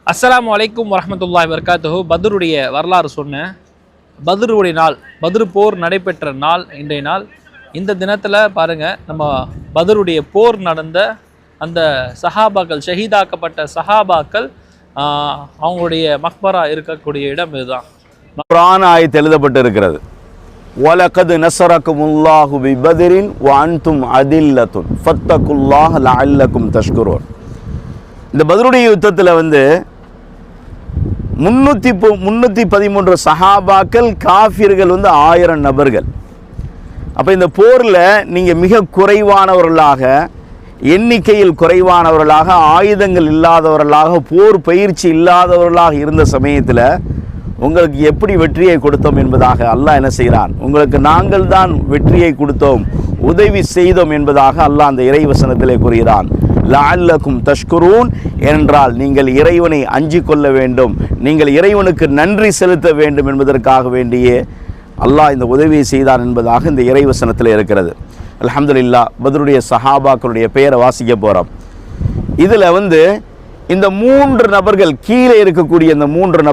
அஸ்ஸலாமு அலைக்கும் வரஹ்மத்துல்லாஹி வபரகாத்துஹு. பத்ருடைய வரலாறு சொன்னேன். பத்ருடைய நாள், பத்ரு போர் நடைபெற்ற நாள் இன்றைய நாள். இந்த தினத்தில் பாருங்கள், நம்ம பத்ருடைய போர் நடந்த அந்த சஹாபாக்கள், ஷஹீதாக்கப்பட்ட சஹாபாக்கள் அவங்களுடைய மக்பரா இருக்கக்கூடிய இடம் இதுதான். குர்ஆன் ஆயத்து எழுதப்பட்டு இருக்கிறது. வலகத் நஸரகுமுல்லாஹு பிபத்ரின் வஅன்தும் அதில்லத்துன் ஃபத்தகுல்லாஹ லஅல்லகும் தஷ்குரூன். இந்த பத்ருடைய யுத்தத்தில் 313 சஹாபாக்கள், காஃபிர்கள் 1000 நபர்கள். அப்போ இந்த போரில் நீங்கள் மிக குறைவானவர்களாக, எண்ணிக்கையில் குறைவானவர்களாக, ஆயுதங்கள் இல்லாதவர்களாக, போர் பயிற்சி இல்லாதவர்களாக இருந்த சமயத்தில் உங்களுக்கு எப்படி வெற்றியை கொடுத்தோம் என்பதாக அல்லாஹ் என்ன செய்கிறான்? உங்களுக்கு நாங்கள் தான் வெற்றியை கொடுத்தோம், உதவி செய்தோம் என்பதாக அல்லாஹ் அந்த இறைவசனத்திலே கூறுகிறான். லஅல்லகும் தஷ்குரூன் என்றால் நீங்கள் இறைவனை அஞ்சிக் கொள்ள வேண்டும், நீங்கள் இறைவனுக்கு நன்றி செலுத்த வேண்டும் என்பதற்காக வேண்டியே அல்லாஹ் இந்த உதவியை செய்தான் என்பதாக இந்த இறைவசனத்தில் இருக்கிறது. அல்ஹம்துலில்லாஹ். பத்ருடைய சஹாபாக்களுடைய பெயரை வாசிக்க போகிறோம். இதில் இந்த 3 நபர்கள், கீழே இருக்கக்கூடிய இந்த 3 நபர்கள்